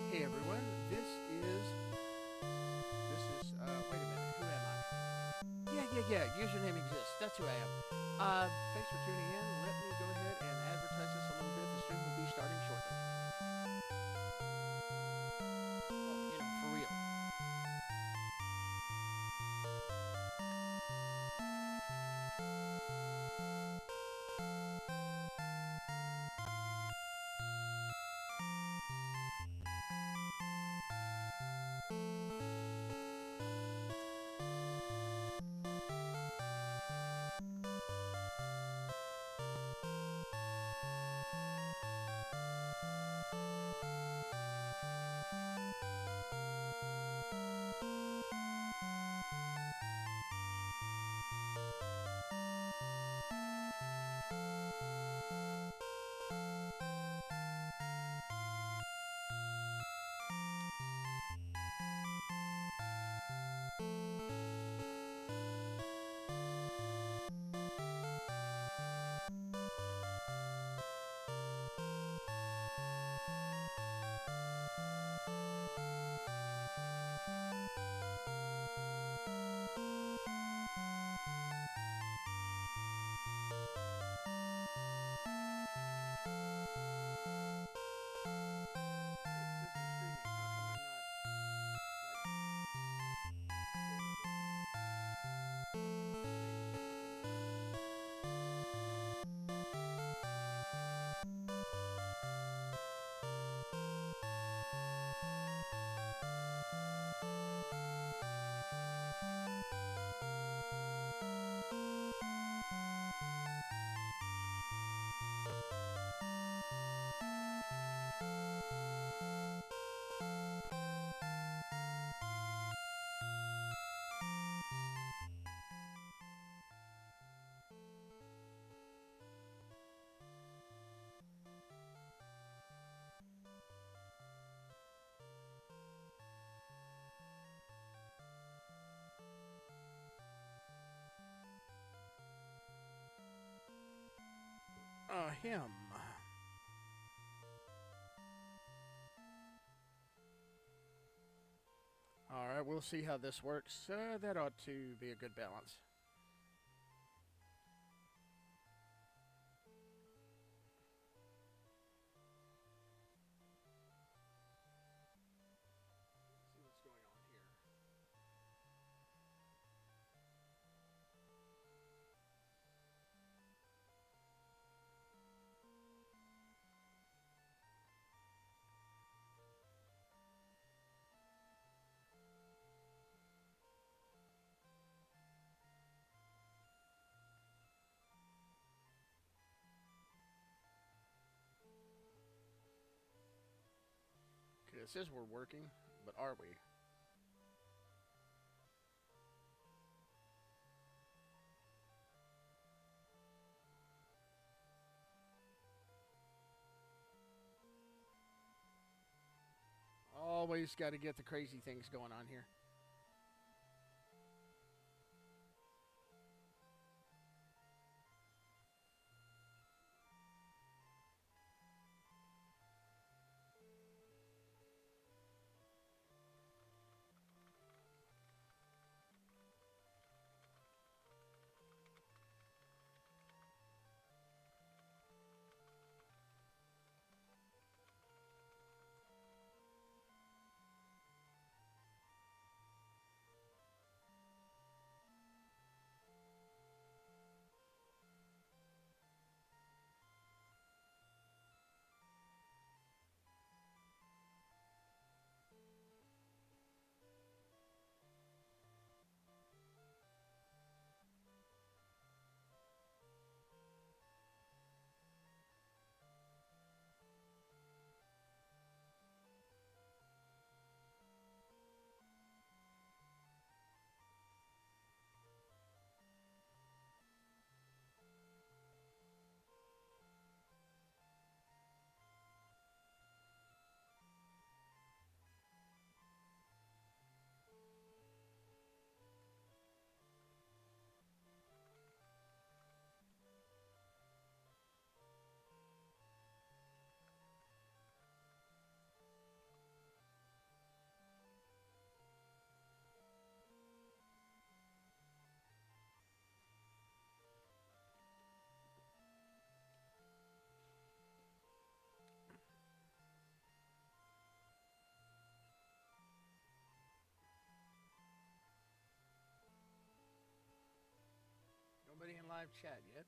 Hey everyone, wait a minute, who am I? Yeah, username exists, that's who I am. Thanks for tuning in. Let me go ahead and advertise this a little bit. The stream will be starting shortly. Well, for real. Him. Alright, we'll see how this works. That ought to be a good balance. Let's see what's going on here. Okay, it says we're working, but are we? Always got to get the crazy things going on here. live chat yet.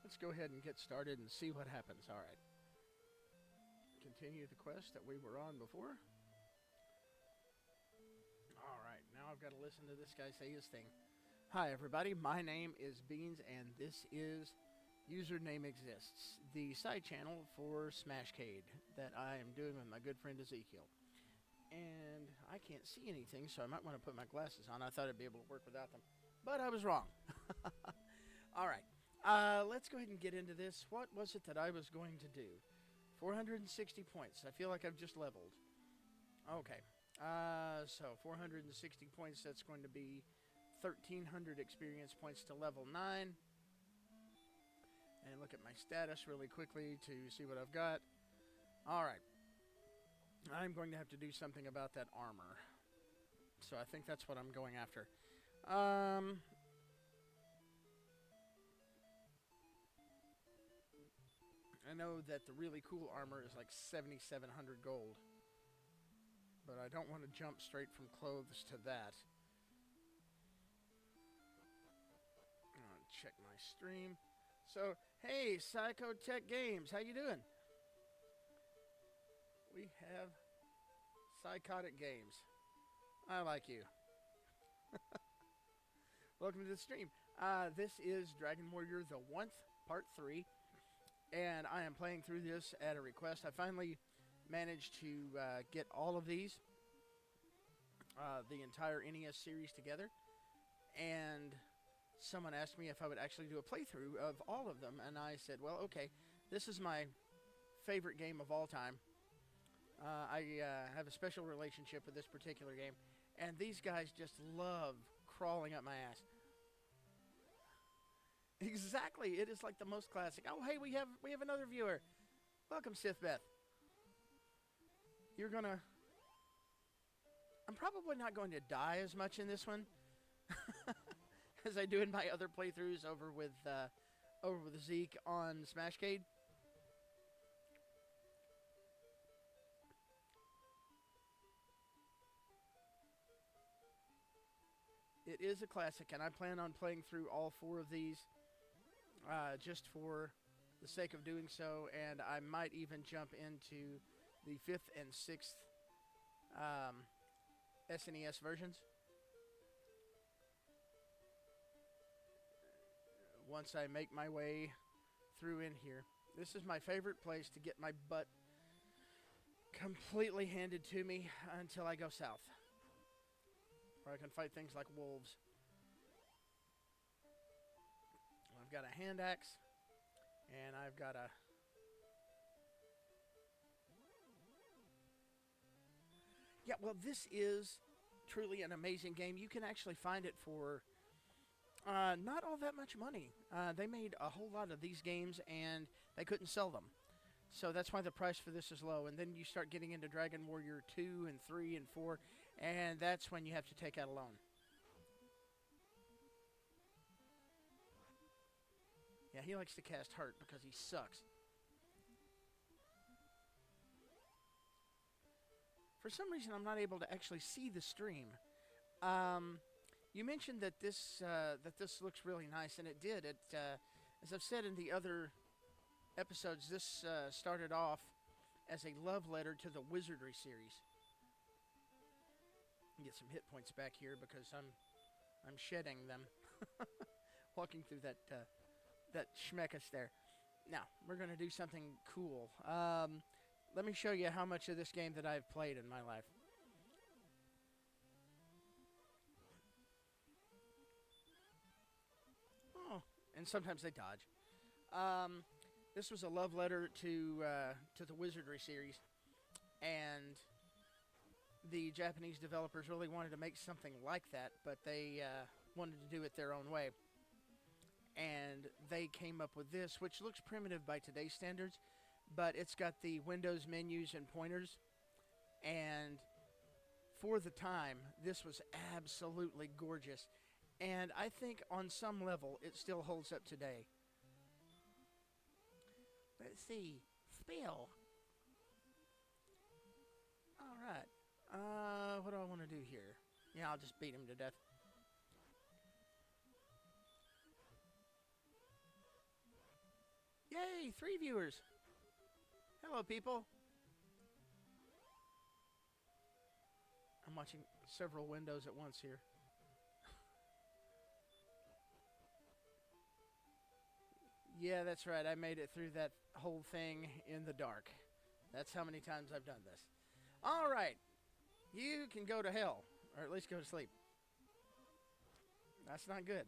Let's go ahead and get started and see what happens. All right. Continue the quest that we were on before. All right, now I've got to listen to this guy say his thing. Hi, everybody. My name is Beans, and this is UserNameExists, the side channel for Smashcade that I am doing with my good friend Ezekiel. And I can't see anything, so I might want to put my glasses on. I thought I'd be able to work without them, but I was wrong. All right. Let's go ahead and get into this. What was it that I was going to do? 460 points. I feel like I've just leveled. Okay. So 460 points, that's going to be 1,300 experience points to level 9. And look at my status really quickly to see what I've got. Alright. I'm going to have to do something about that armor. So I think that's what I'm going after. I know that the really cool armor is like 7,700 gold. But I don't want to jump straight from clothes to that. I'll check my stream. So, hey, Psychotech Games, how you doing? We have Psychotic Games. I like you. Welcome to the stream. This is Dragon Warrior the 1st, Part 3. And I am playing through this at a request. I finally managed to get all of these, the entire NES series together. And someone asked me if I would actually do a playthrough of all of them. And I said, well, okay, this is my favorite game of all time. I have a special relationship with this particular game. And these guys just love crawling up my ass. Exactly, it is like the most classic. Oh, hey, we have another viewer. Welcome, Sithbeth. You're gonna... I'm probably not going to die as much in this one as I do in my other playthroughs over with Zeke on Smashcade. It is a classic, and I plan on playing through all 4 of these. Just for the sake of doing so, and I might even jump into the 5th and 6th SNES versions once I make my way through in here. This is my favorite place to get my butt completely handed to me until I go south, where I can fight things like wolves. I've got a hand axe, and I've got a... Yeah, well, this is truly an amazing game. You can actually find it for not all that much money. They made a whole lot of these games, and they couldn't sell them. So that's why the price for this is low. And then you start getting into Dragon Warrior 2 and 3 and 4, and that's when you have to take out a loan. Yeah, he likes to cast Hurt because he sucks. For some reason, I'm not able to actually see the stream. You mentioned that this looks really nice, and it did. It, as I've said in the other episodes, this started off as a love letter to the Wizardry series. Get some hit points back here because I'm shedding them, walking through that schmeckus there. Now, we're going to do something cool. Let me show you how much of this game that I've played in my life. Oh, and sometimes they dodge. This was a love letter to the Wizardry series, and the Japanese developers really wanted to make something like that, but they wanted to do it their own way. And they came up with this, which looks primitive by today's standards, but it's got the Windows menus and pointers. And for the time, this was absolutely gorgeous. And I think on some level, it still holds up today. Let's see. Spell. Alright. What do I want to do here? Yeah, I'll just beat him to death. Yay! 3 viewers! Hello, people! I'm watching several windows at once here. Yeah, that's right. I made it through that whole thing in the dark. That's how many times I've done this. Alright. You can go to hell. Or at least go to sleep. That's not good.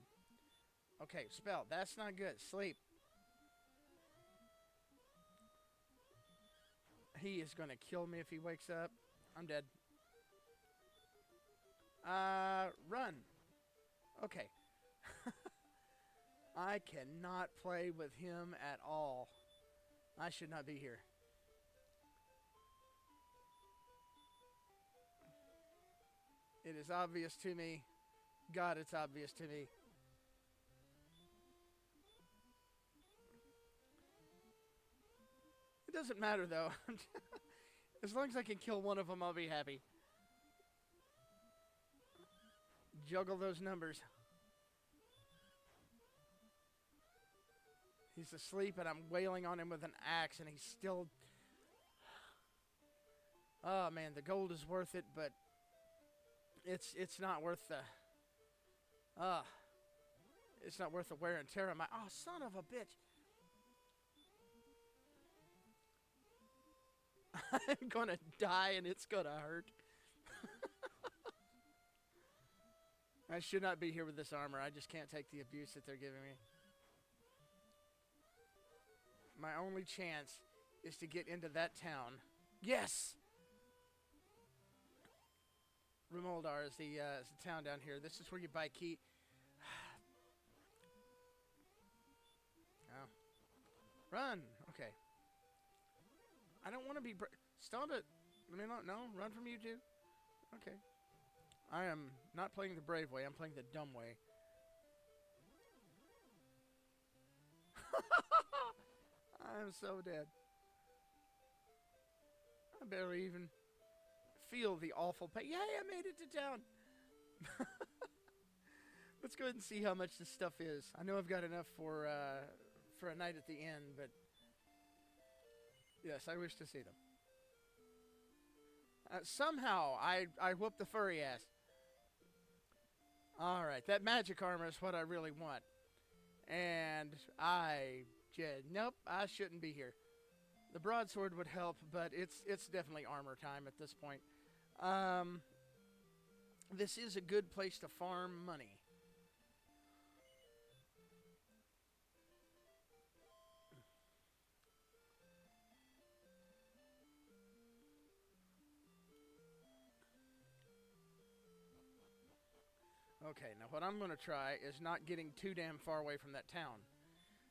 Okay, spell. That's not good. Sleep. He is going to kill me if he wakes up. I'm dead. Run. Okay. I cannot play with him at all. I should not be here. It is obvious to me. God, it's obvious to me. It doesn't matter, though. As long as I can kill one of them, I'll be happy. Juggle those numbers. He's asleep, and I'm wailing on him with an axe, and he's still... Oh, man, the gold is worth it, but it's not worth the... it's not worth the wear and tear of my... Oh, son of a bitch. I'm gonna die, and it's gonna hurt. I should not be here with this armor. I just can't take the abuse that they're giving me. My only chance is to get into that town. Yes! Rimuldar is the town down here. This is where you buy key. Oh. Run! Okay. I don't want to be... Stop it! Let me not... No, run from you two. Okay. I am not playing the brave way. I'm playing the dumb way. I'm so dead. I barely even feel the awful pain. Yay, I made it to town. Let's go ahead and see how much this stuff is. I know I've got enough for a night at the end, but yes, I wish to see them. Somehow, I whooped the furry ass. Alright, that magic armor is what I really want. And nope, I shouldn't be here. The broadsword would help, but it's definitely armor time at this point. This is a good place to farm money. Okay, now what I'm going to try is not getting too damn far away from that town.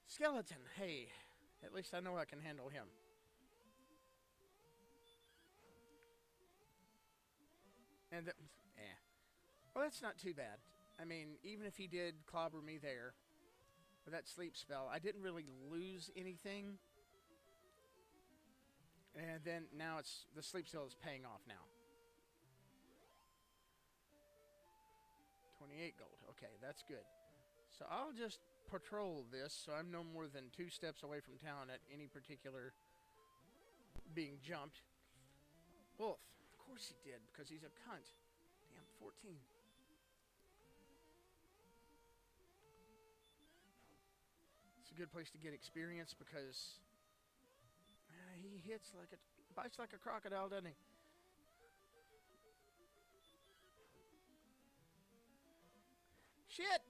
Skeleton, hey, at least I know I can handle him. And well, that's not too bad. I mean, even if he did clobber me there with that sleep spell, I didn't really lose anything. And then now the sleep spell is paying off now. 28 gold. Okay, that's good. So I'll just patrol this so I'm no more than 2 steps away from town at any particular being jumped. Wolf. Of course he did, because he's a cunt. Damn, 14. It's a good place to get experience because he bites like a crocodile, doesn't he? Shit!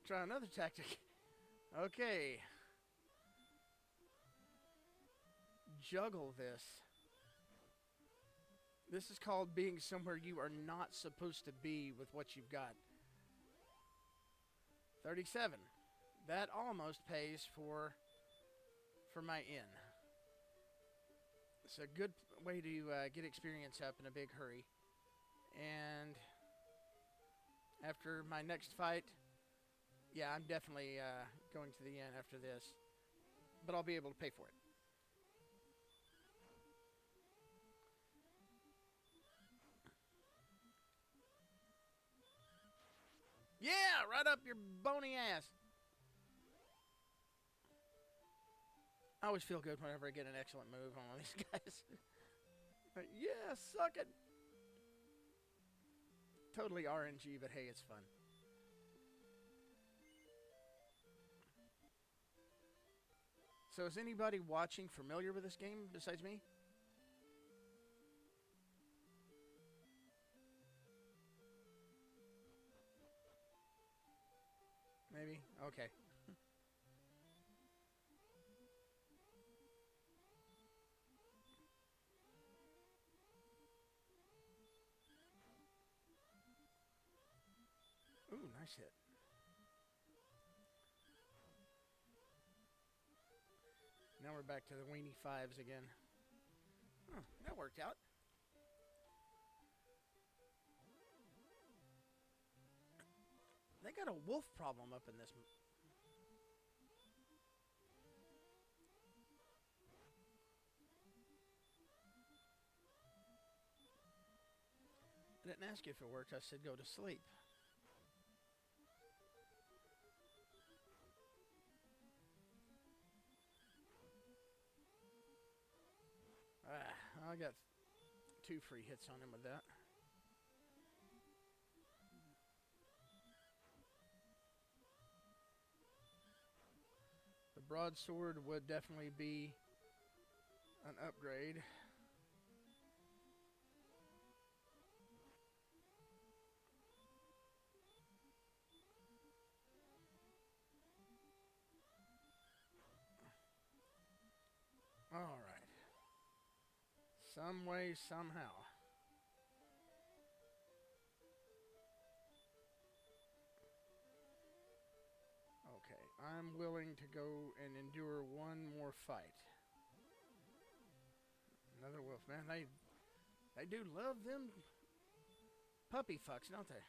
Try another tactic. Okay. Juggle this. This is called being somewhere you are not supposed to be with what you've got. 37. That almost pays for my inn. It's a good way to get experience up in a big hurry. And after my next fight, yeah, I'm definitely going to the end after this. But I'll be able to pay for it. Yeah, right up your bony ass. I always feel good whenever I get an excellent move on one of these guys. Yeah, suck it. Totally RNG, but hey, it's fun. So is anybody watching familiar with this game besides me? Maybe? Okay. Ooh, nice hit. Now we're back to the weenie fives again. Oh, that worked out. They got a wolf problem up in this. I didn't ask you if it worked. I said go to sleep. I got 2 free hits on him with that. The broadsword would definitely be an upgrade. All right. Some way, somehow. Okay, I'm willing to go and endure one more fight. Another wolf, man. They do love them puppy fucks, don't they?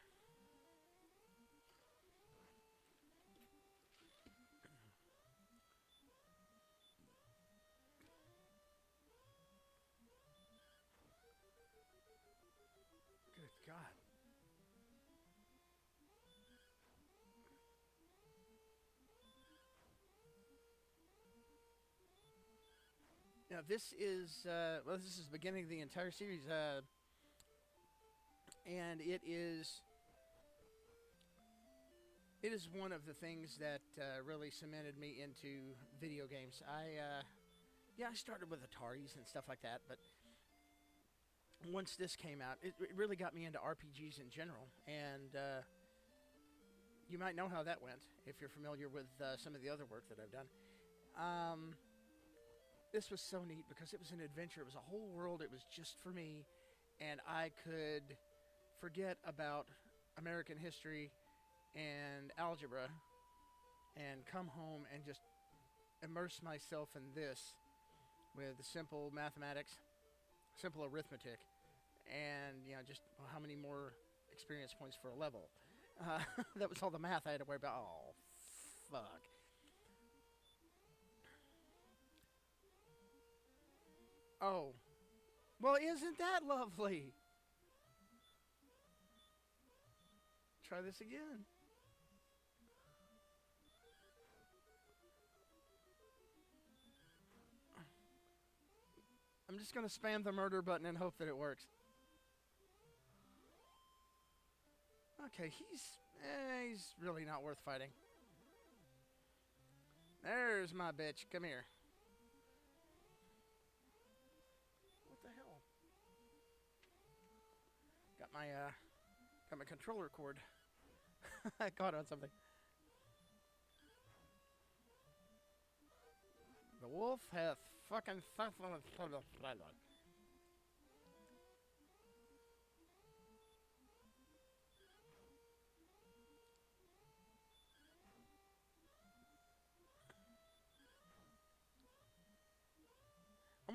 Good God. Now this is this is the beginning of the entire series, and it is one of the things that really cemented me into video games. I started with Ataris and stuff like that, but once this came out, it really got me into RPGs in general, and you might know how that went if you're familiar with some of the other work that I've done. This was so neat because it was an adventure. It was a whole world. It was just for me, and I could forget about American history and algebra and come home and just immerse myself in this with simple mathematics, simple arithmetic, and just how many more experience points for a level. That was all the math I had to worry about. Oh, fuck. Oh, well, isn't that lovely? Try this again. I'm just going to spam the murder button and hope that it works. Okay, he's really not worth fighting. There's my bitch. Come here. What the hell? Got my controller cord. I caught on something. The wolf hath fucking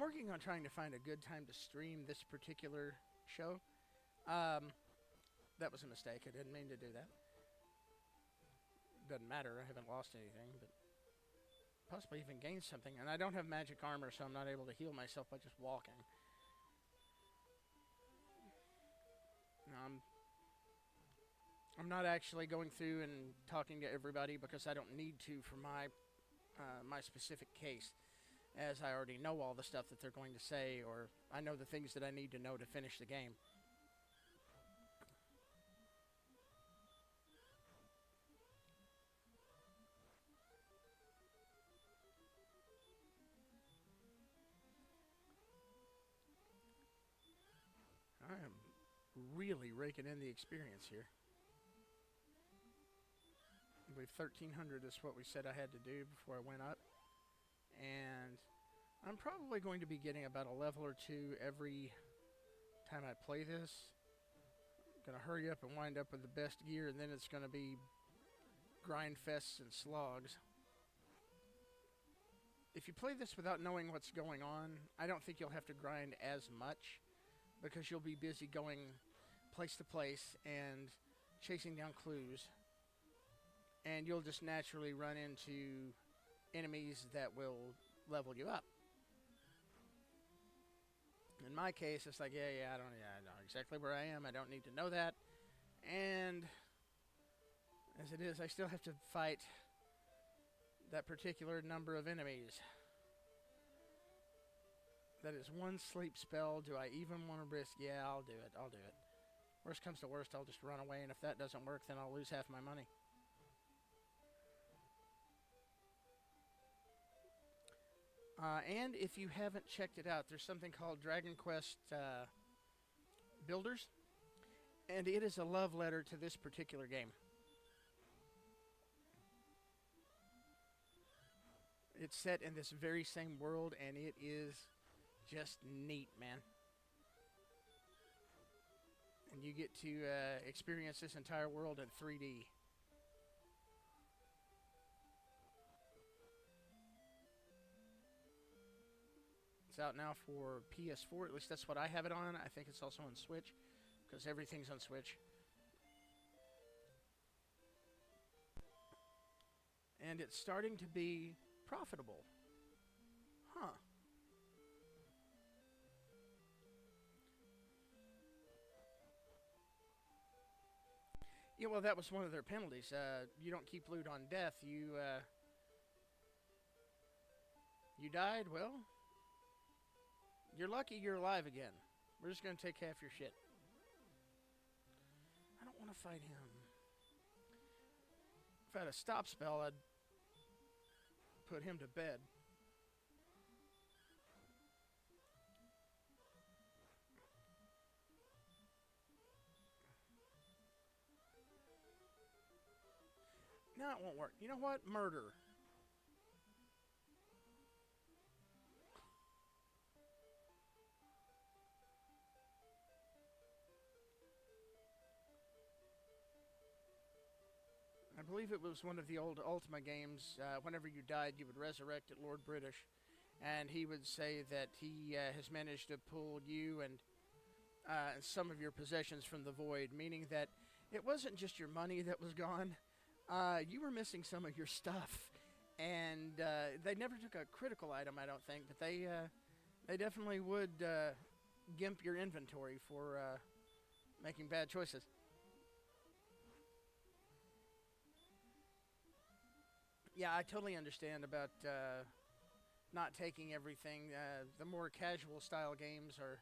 I'm working on trying to find a good time to stream this particular show. That was a mistake. I didn't mean to do that. Doesn't matter. I haven't lost anything, but possibly even gained something. And I don't have magic armor, so I'm not able to heal myself by just walking. I'm not actually going through and talking to everybody because I don't need to for my specific case, as I already know all the stuff that they're going to say, or I know the things that I need to know to finish the game. I am really raking in the experience here. I believe 1,300 is what we said I had to do before I went up. And I'm probably going to be getting about a level or two every time I play this. I'm going to hurry up and wind up with the best gear, and then it's going to be grind fests and slogs. If you play this without knowing what's going on, I don't think you'll have to grind as much, because you'll be busy going place to place and chasing down clues. And you'll just naturally run into enemies that will level you up. In my case, it's like, I know exactly where I am. I don't need to know that. And as it is, I still have to fight that particular number of enemies. That is one sleep spell. Do I even want to risk? Yeah, I'll do it. Worst comes to worst, I'll just run away, and if that doesn't work, then I'll lose half my money. And if you haven't checked it out, there's something called Dragon Quest Builders, and it is a love letter to this particular game. It's set in this very same world, and it is just neat, man. And you get to experience this entire world in 3D. It's out now for PS4, at least that's what I have it on. I think it's also on Switch, because everything's on Switch. And it's starting to be profitable. Huh. Yeah, well, that was one of their penalties. You don't keep loot on death. You died? Well, you're lucky you're alive again. We're just going to take half your shit. I don't want to fight him. If I had a stop spell, I'd put him to bed. No, it won't work. You know what? Murder. I believe it was one of the old Ultima games. Whenever you died, you would resurrect at Lord British, and he would say that he has managed to pull you and some of your possessions from the void, meaning that it wasn't just your money that was gone. You were missing some of your stuff, and they never took a critical item, I don't think, but they definitely would gimp your inventory for making bad choices. Yeah, I totally understand about not taking everything. The more casual style games are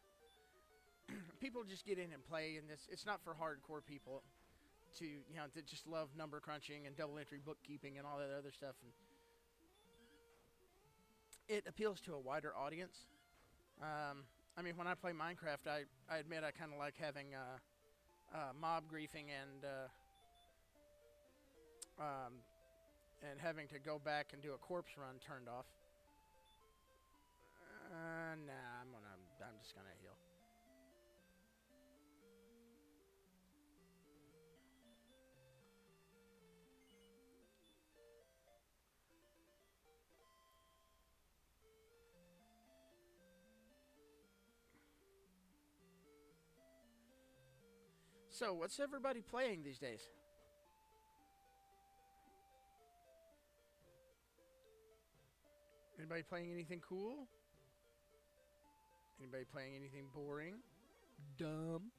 people just get in and play, and it's not for hardcore people to that just love number crunching and double entry bookkeeping and all that other stuff. And it appeals to a wider audience. I mean, when I play Minecraft, I admit I kind of like having mob griefing and having to go back and do a corpse run turned off. Nah, I'm just gonna heal. So, what's everybody playing these days? Anybody playing anything cool? Anybody playing anything boring? Dumb?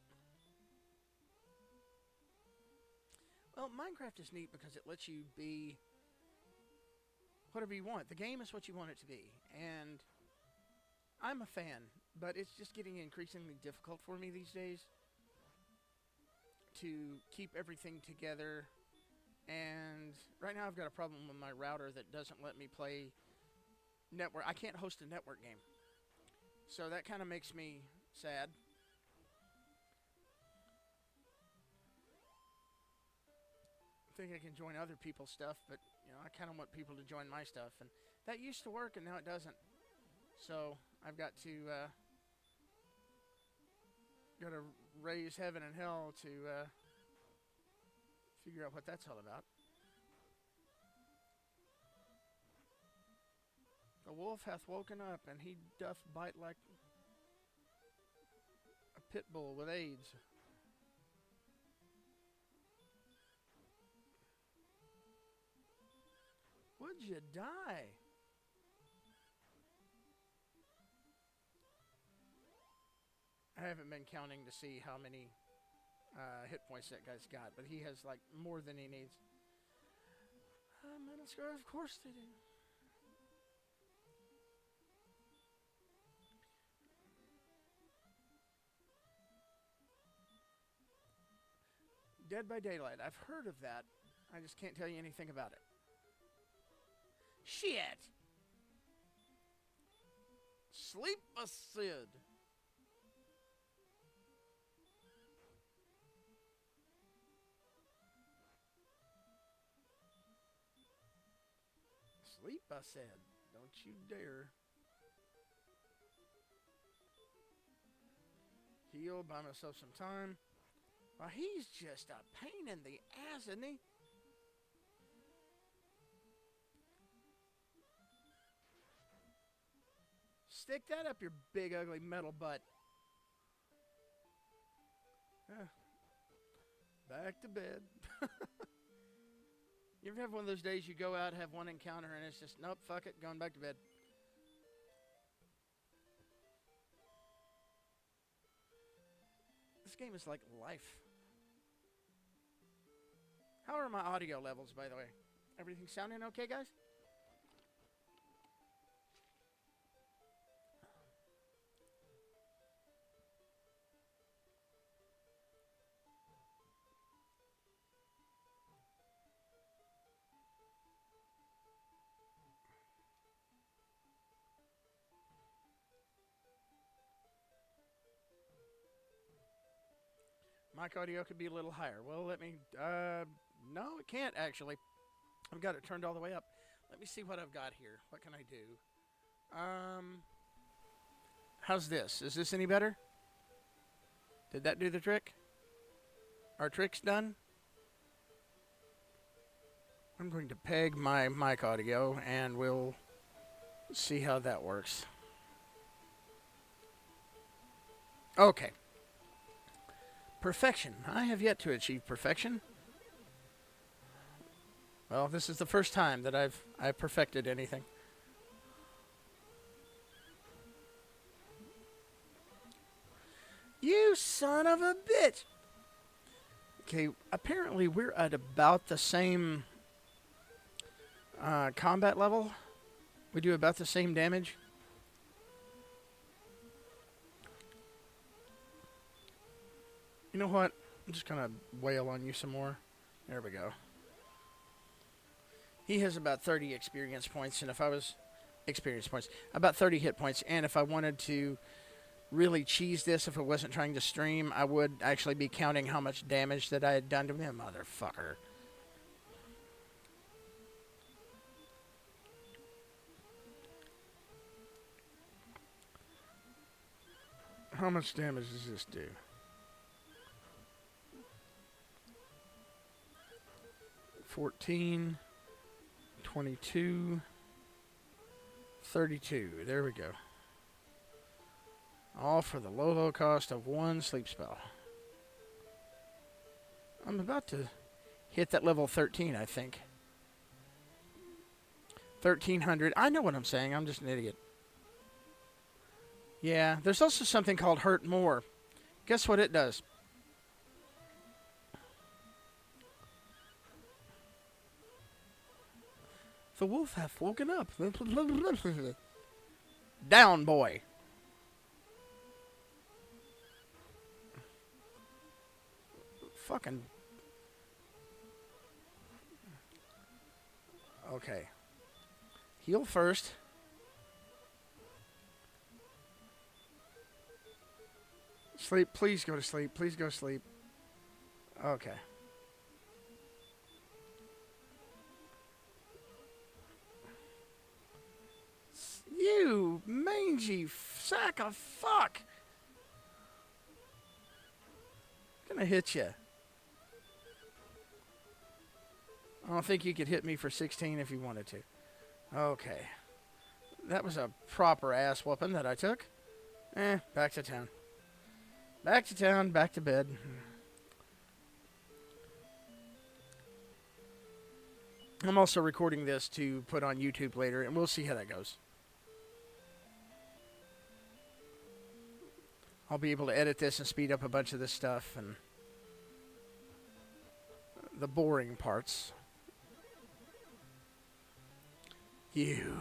Well, Minecraft is neat because it lets you be whatever you want. The game is what you want it to be. And I'm a fan, but it's just getting increasingly difficult for me these days to keep everything together. And right now I've got a problem with my router that doesn't let me play network. I can't host a network game. So that kind of makes me sad. I think I can join other people's stuff, but you know, I kind of want people to join my stuff, and that used to work, and now it doesn't. So I've got to raise heaven and hell to figure out what that's all about. The wolf hath woken up, and he doth bite like a pit bull with AIDS. Would you die? I haven't been counting to see how many hit points that guy's got, but he has like more than he needs. Metal scar, of course they do. Dead by Daylight. I've heard of that. I just can't tell you anything about it. Shit! Sleep a Sid. Sleep, I said. Don't you dare. Heal, buy myself some time. Well, he's just a pain in the ass, isn't he? Stick that up your big, ugly metal butt. Back to bed. You ever have one of those days you go out, have one encounter, and it's just, nope, fuck it, going back to bed. This game is like life. How are my audio levels, by the way? Everything sounding okay, guys? Mic audio could be a little higher. Well, let me... no, it can't, actually. I've got it turned all the way up. Let me see what I've got here. What can I do? How's this? Is this any better? Did that do the trick? Our trick's done? I'm going to peg my mic audio, and we'll see how that works. Okay. Perfection. I have yet to achieve perfection. Well, this is the first time that I've perfected anything. You son of a bitch! Okay, apparently we're at about the same combat level. We do about the same damage. You know what? I'm just going to wail on you some more. There we go. He has about 30 experience points, and if I was... Experience points. About 30 hit points, and if I wanted to really cheese this, if I wasn't trying to stream, I would actually be counting how much damage that I had done to him. Motherfucker. How much damage does this do? 14, 22, 32. There we go. All for the low cost of one sleep spell. I'm about to hit that level 13, I think. 1300. I know what I'm saying. I'm just an idiot. Yeah, there's also something called Hurt More. Guess what it does? The wolf hath woken up. Down, boy. Fucking. Okay. Heal first. Sleep. Please go to sleep. Please go to sleep. Okay. You mangy sack of fuck. I'm gonna hit you. I don't think you could hit me for 16 if you wanted to. Okay. That was a proper ass whooping that I took. Back to town. Back to town, back to bed. I'm also recording this to put on YouTube later, and we'll see how that goes. I'll be able to edit this and speed up a bunch of this stuff and the boring parts. You.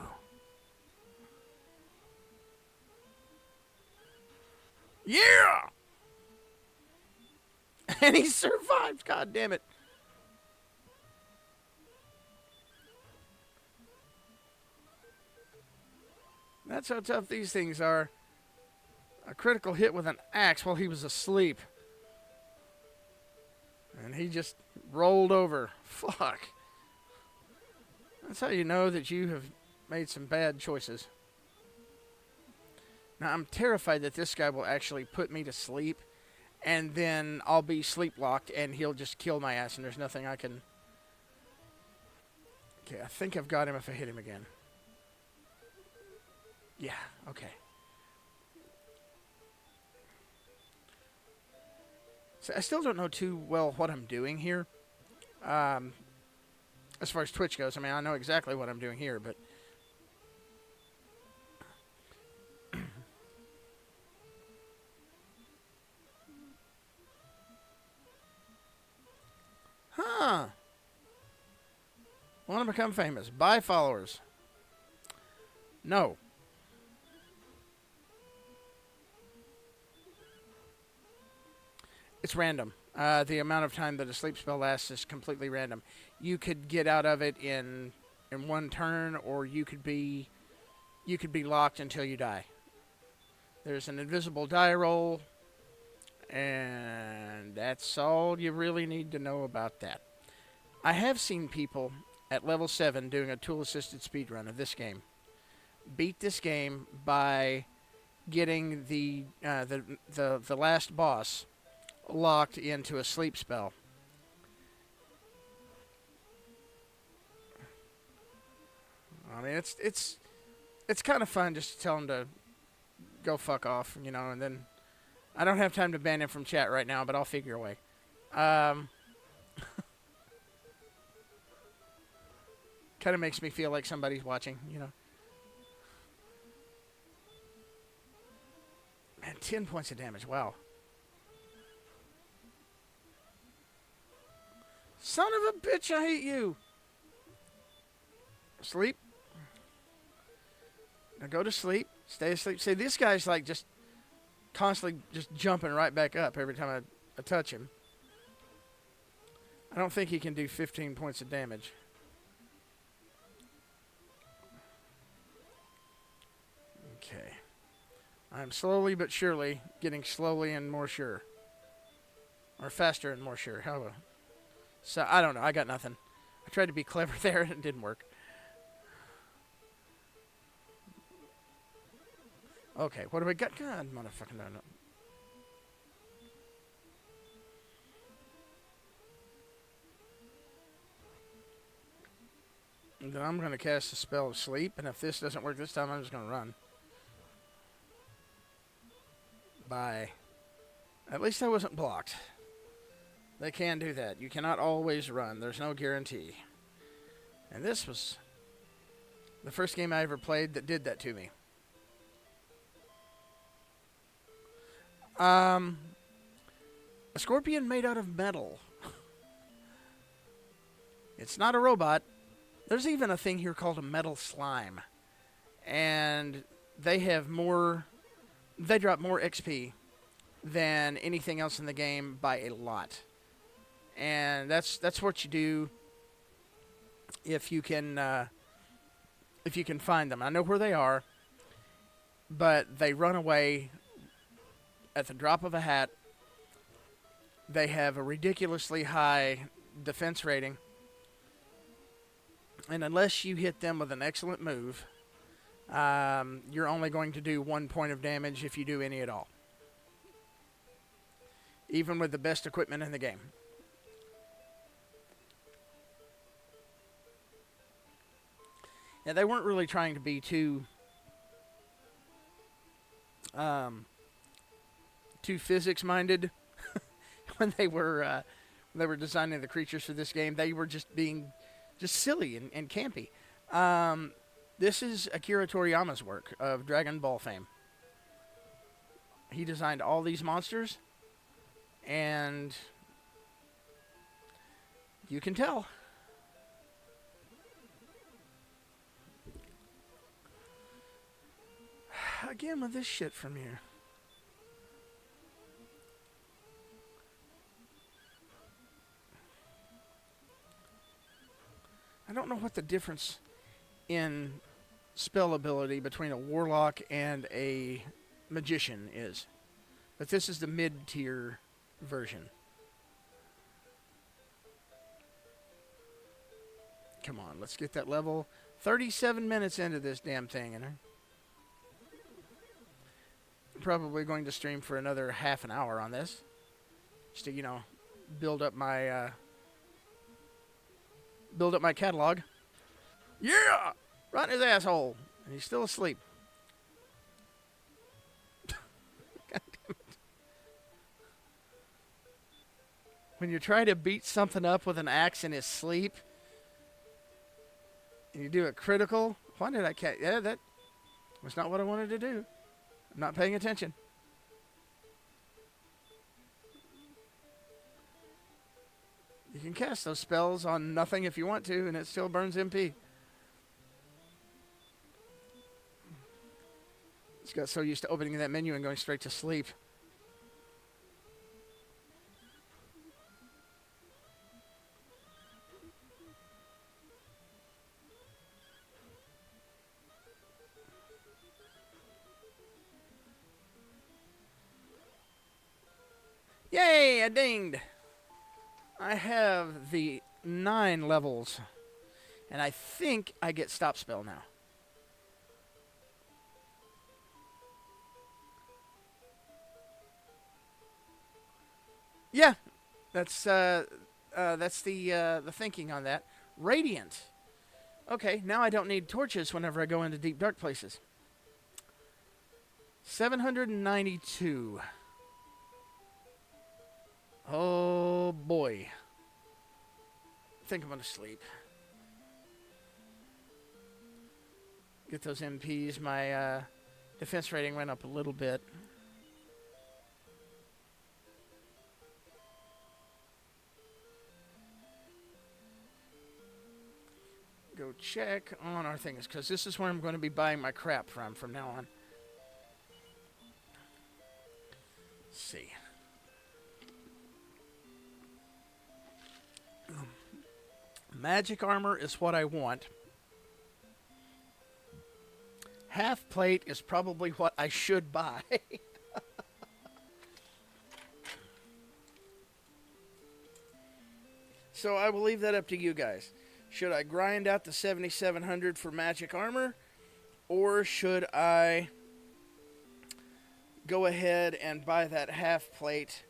Yeah! And he survived, god damn it. That's how tough these things are. A critical hit with an axe while he was asleep. And he just rolled over. Fuck. That's how you know that you have made some bad choices. Now, I'm terrified that this guy will actually put me to sleep, and then I'll be sleep-locked, and he'll just kill my ass, and there's nothing I can... Okay, I think I've got him if I hit him again. Yeah, okay. So I still don't know too well what I'm doing here. As far as Twitch goes, I mean, I know exactly what I'm doing here, but... Huh. Want to become famous. Buy followers. No. It's random. The amount of time that a sleep spell lasts is completely random. You could get out of it in one turn, or you could be locked until you die. There's an invisible die roll, and that's all you really need to know about that. I have seen people at level 7 doing a tool-assisted speedrun of this game. Beat this game by getting the last boss locked into a sleep spell. I mean, it's kind of fun just to tell him to go fuck off, you know, and then I don't have time to ban him from chat right now, but I'll figure a way. Kind of makes me feel like somebody's watching, you know. Man, 10 points of damage, wow. Son of a bitch, I hate you. Sleep. Now go to sleep. Stay asleep. See, this guy's like just constantly just jumping right back up every time I touch him. I don't think he can do 15 points of damage. Okay. I'm slowly but surely getting slowly and more sure. Or faster and more sure. How? So, I don't know. I got nothing. I tried to be clever there and it didn't work. Okay, what do we got? God, motherfucking no. And then I'm going to cast a spell of sleep, and if this doesn't work this time, I'm just going to run. Bye. At least I wasn't blocked. They can do that. You cannot always run. There's no guarantee. And this was the first game I ever played that did that to me. A scorpion made out of metal. It's not a robot. There's even a thing here called a metal slime. And they have more... They drop more XP than anything else in the game by a lot. And that's what you do if you can find them. I know where they are, but they run away at the drop of a hat. They have a ridiculously high defense rating. And unless you hit them with an excellent move, you're only going to do 1 point of damage if you do any at all. Even with the best equipment in the game. Yeah, they weren't really trying to be too physics-minded when they were designing the creatures for this game. They were just being silly and campy. This is Akira Toriyama's work of Dragon Ball fame. He designed all these monsters, and you can tell. Again with this shit from here. I don't know what the difference in spell ability between a warlock and a magician is. But this is the mid-tier version. Come on, let's get that level. 37 minutes into this damn thing, and I'm probably going to stream for another half an hour on this. Just to, build up my catalog. Yeah! Right in his asshole. And he's still asleep. God damn it. When you try to beat something up with an axe in his sleep, and you do a critical, why did I catch? Yeah, that was not what I wanted to do. I'm not paying attention. You can cast those spells on nothing if you want to, and it still burns MP. Just got so used to opening that menu and going straight to sleep. Yay, I dinged. I have the 9 levels, and I think I get stop spell now. Yeah, that's the thinking on that. Radiant. Okay, now I don't need torches whenever I go into deep dark places. 792. Oh boy. I think I'm gonna sleep. Get those MPs. My defense rating went up a little bit. Go check on our things, because this is where I'm going to be buying my crap from now on. Let's see. Magic armor is what I want. Half plate is probably what I should buy. So I will leave that up to you guys. Should I grind out the 7,700 for magic armor, or should I go ahead and buy that half plate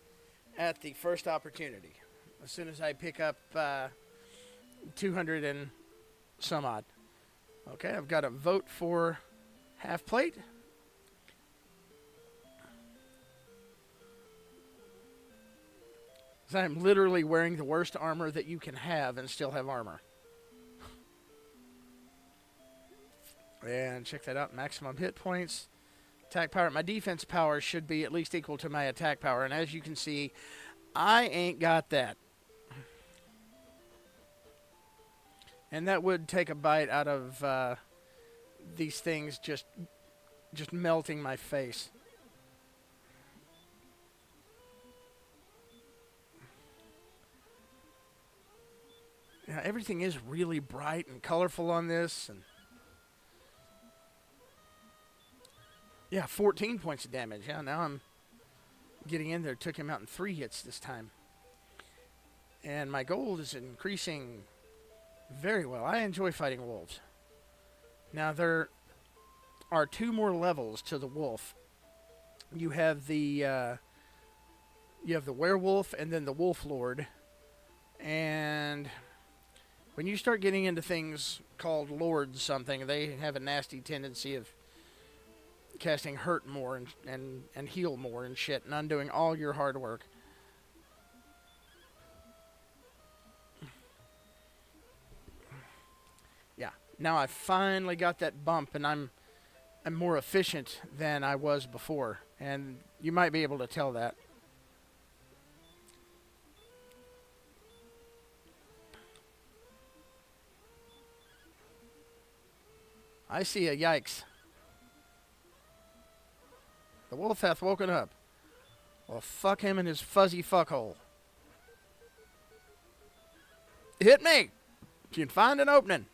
at the first opportunity, as soon as I pick up 200 and some odd? Okay, I've got to vote for half plate. 'Cause I'm literally wearing the worst armor that you can have and still have armor. And check that out. Maximum hit points. Attack power. My defense power should be at least equal to my attack power. And as you can see, I ain't got that. And that would take a bite out of these things just melting my face. Yeah, everything is really bright and colorful on this. And yeah, 14 points of damage. Yeah, now I'm getting in there. Took him out in 3 hits this time. And my gold is increasing very well. I enjoy fighting wolves. Now, there are 2 more levels to the wolf. You have the werewolf and then the wolf lord. And when you start getting into things called lords something, they have a nasty tendency of casting hurt more and heal more and shit, and undoing all your hard work. Yeah, now I finally got that bump, and I'm more efficient than I was before, and you might be able to tell that. I see a yikes. The wolf hath woken up. Well, fuck him in his fuzzy fuckhole. Hit me! If you can find an opening.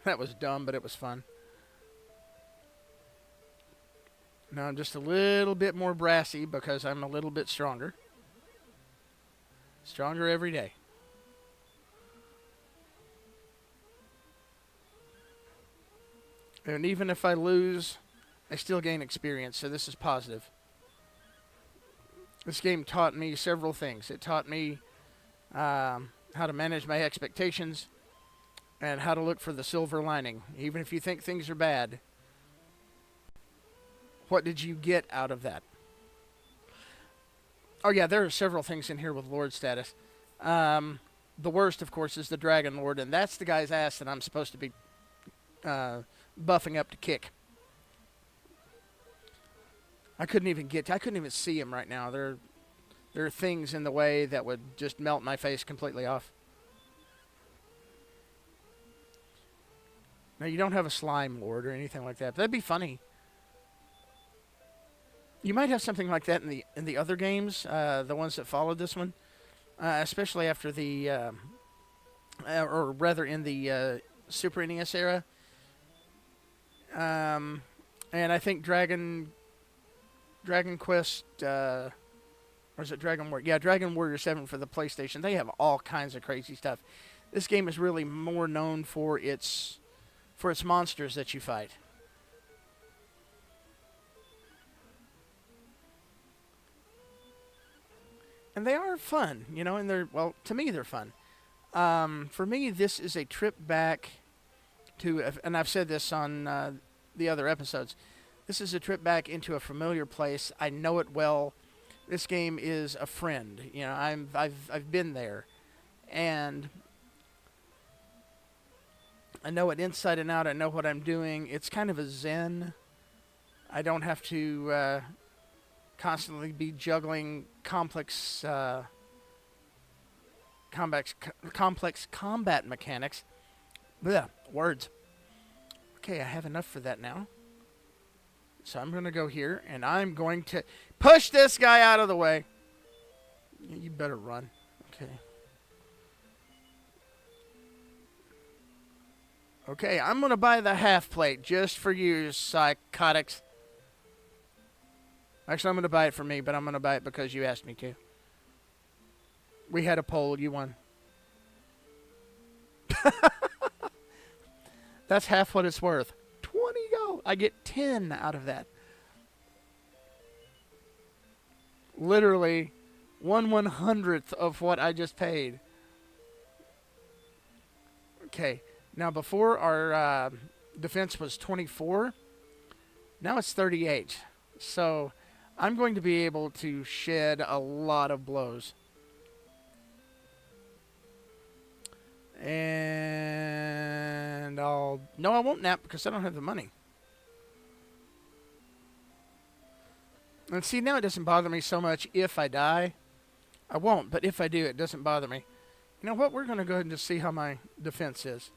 That was dumb, but it was fun. Now I'm just a little bit more brassy because I'm a little bit stronger. Stronger every day. And even if I lose, I still gain experience, so this is positive. This game taught me several things. It taught me how to manage my expectations and how to look for the silver lining. Even if you think things are bad, what did you get out of that? Oh yeah, there are several things in here with Lord status. The worst, of course, is the Dragon Lord, and that's the guy's ass that I'm supposed to be buffing up to kick. I couldn't even see him right now. There are things in the way that would just melt my face completely off. Now, you don't have a slime lord or anything like that. But that'd be funny. You might have something like that in the other games, the ones that followed this one, especially after the, or rather in the Super NES era. And I think Dragon Quest, or is it Dragon Warrior? Yeah, Dragon Warrior 7 for the PlayStation. They have all kinds of crazy stuff. This game is really more known for its monsters that you fight. And they are fun, you know, and to me, they're fun. For me, this is a trip back to, and I've said this on the other episodes, this is a trip back into a familiar place. I know it well. This game is a friend. You know, I've been there, and I know it inside and out. I know what I'm doing. It's kind of a zen. I don't have to constantly be juggling complex combat mechanics. Blech, words. Okay, I have enough for that now. So I'm going to go here, and I'm going to push this guy out of the way. You better run. Okay. Okay, I'm going to buy the half plate just for you, psychotics. Actually, I'm going to buy it for me, but I'm going to buy it because you asked me to. We had a poll. You won. That's half what it's worth. 20 gold. I get 10 out of that. Literally 1/100th of what I just paid. Okay. Now, before our defense was 24. Now it's 38. So I'm going to be able to shed a lot of blows. And I'll... No, I won't nap because I don't have the money. And see, now it doesn't bother me so much if I die. I won't, but if I do, it doesn't bother me. You know what? We're going to go ahead and just see how my defense is.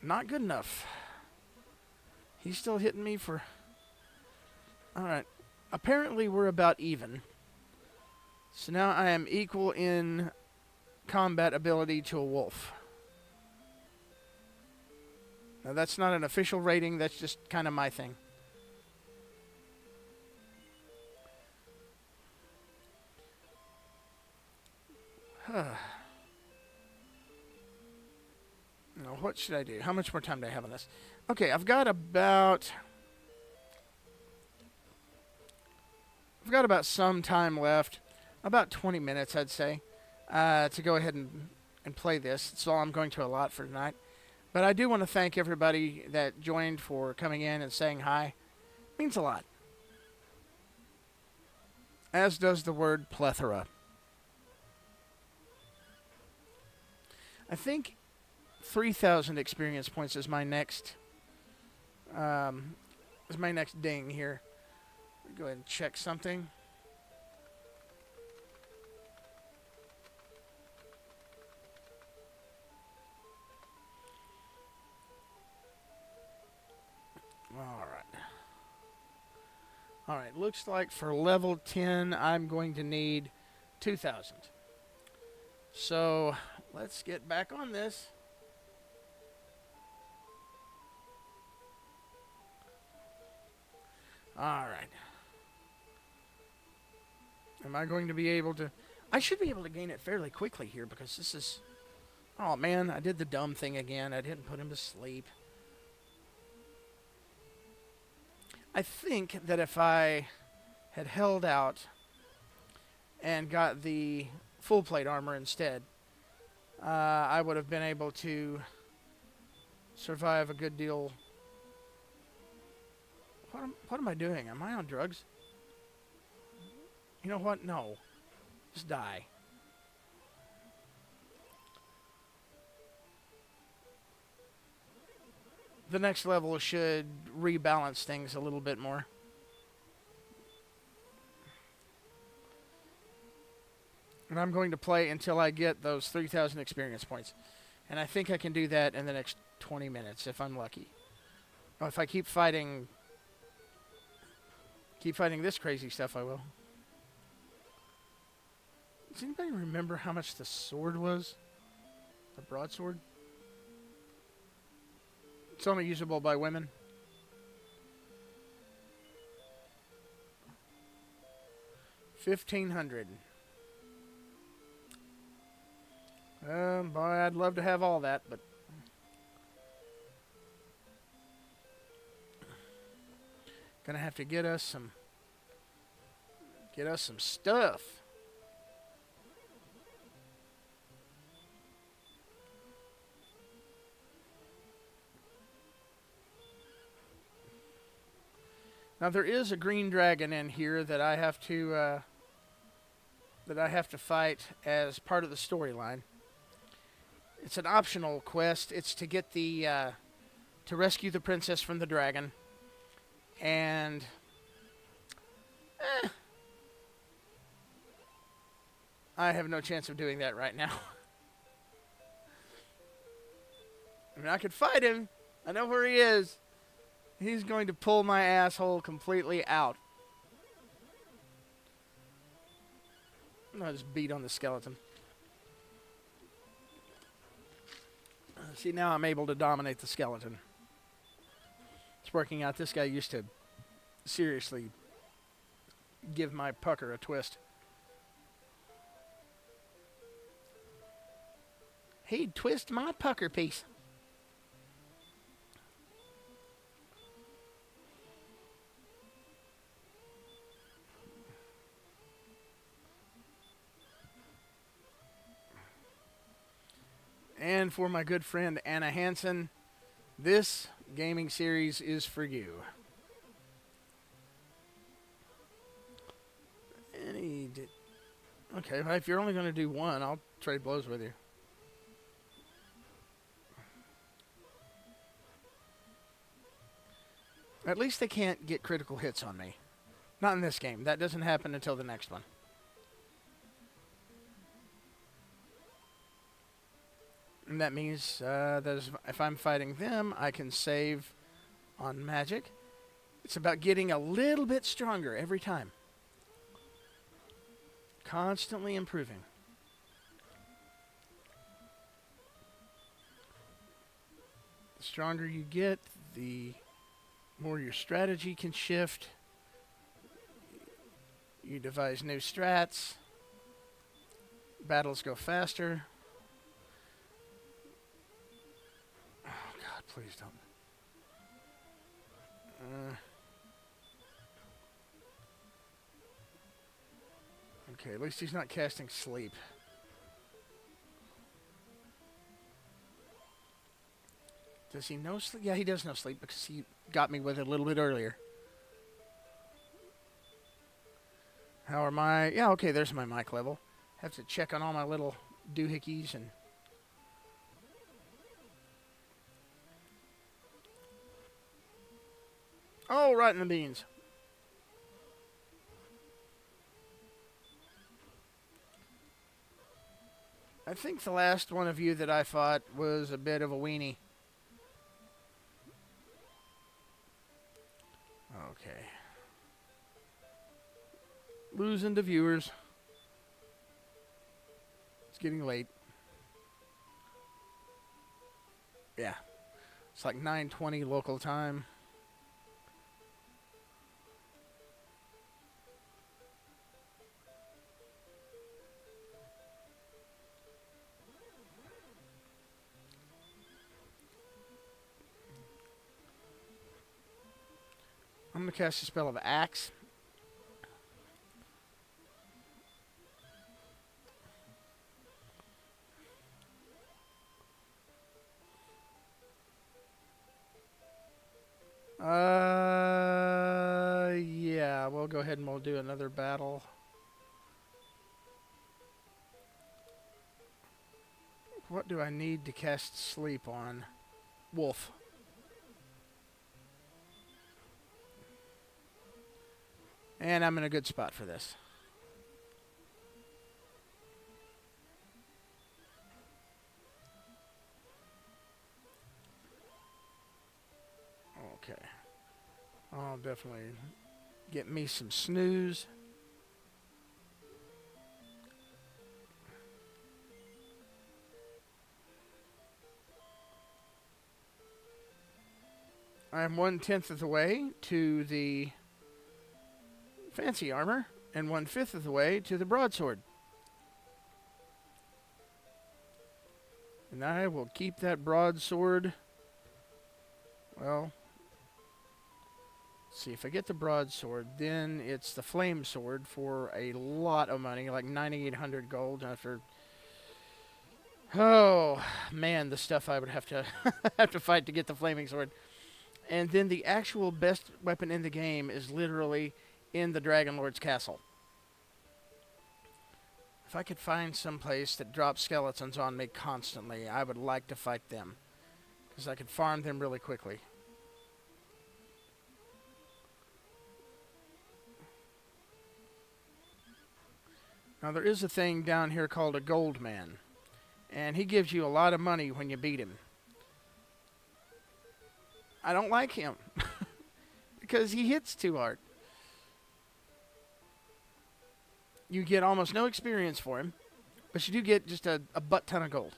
Not good enough. He's still hitting me for... Alright. Apparently we're about even. So now I am equal in combat ability to a wolf. Now that's not an official rating, that's just kind of my thing. Now, what should I do? How much more time do I have on this? Okay, I've got about some time left. About 20 minutes, I'd say, to go ahead and play this. That's all I'm going to allot for tonight. But I do want to thank everybody that joined for coming in and saying hi. It means a lot. As does the word plethora. I think 3,000 experience points is my next ding here. Go ahead and check something. All right, looks like for level 10, I'm going to need 2,000. So let's get back on this. All right. Am I going to be able to... I should be able to gain it fairly quickly here because this is... Oh, man, I did the dumb thing again. I didn't put him to sleep. I think that if I had held out and got the full plate armor instead, I would have been able to survive a good deal. What am I doing? Am I on drugs? You know what? No. Just die. The next level should rebalance things a little bit more. And I'm going to play until I get those 3,000 experience points. And I think I can do that in the next 20 minutes if I'm lucky. Oh, if I keep fighting this crazy stuff, I will. Does anybody remember how much the sword was? The broadsword? It's only usable by women. $1,500. Boy, I'd love to have all that, but gonna have to get us some stuff. Now there is a green dragon in here that I have to fight as part of the storyline. It's an optional quest. It's to get the to rescue the princess from the dragon, and I have no chance of doing that right now. I mean, I could fight him. I know where he is. He's going to pull my asshole completely out. I'll just beat on the skeleton. See, now I'm able to dominate the skeleton. It's working out. This guy used to seriously give my pucker a twist. He'd twist my pucker piece. And for my good friend Anna Hansen, this gaming series is for you. Okay, well, if you're only going to do one, I'll trade blows with you. At least they can't get critical hits on me. Not in this game. That doesn't happen until the next one. And that means that if I'm fighting them, I can save on magic. It's about getting a little bit stronger every time. Constantly improving. The stronger you get, the more your strategy can shift. You devise new strats. Battles go faster. Oh, God, please don't. Okay, at least he's not casting sleep. Does he know sleep? Yeah, he does know sleep because he got me with it a little bit earlier. How are my... Yeah, okay, there's my mic level. Have to check on all my little doohickeys and... Oh, right in the beans. I think the last one of you that I fought was a bit of a weenie. Okay. Losing to viewers. It's getting late. Yeah. It's like 9:20 local time. I'm going to cast a spell of Axe. Yeah, we'll go ahead and we'll do another battle. What do I need to cast sleep on? Wolf. And I'm in a good spot for this. Okay. I'll definitely get me some snooze. I'm 1/10 of the way to the fancy armor and 1/5 of the way to the broadsword. And I will keep that broadsword. Well, let's see, if I get the broadsword, then it's the flame sword for a lot of money, like 9,800 gold after... Oh, man, the stuff I would have to have to fight to get the flaming sword. And then the actual best weapon in the game is literally in the Dragon Lord's castle. If I could find some place that drops skeletons on me constantly, I would like to fight them. Because I could farm them really quickly. Now there is a thing down here called a gold man. And he gives you a lot of money when you beat him. I don't like him. Because he hits too hard. You get almost no experience for him. But you do get just a butt ton of gold.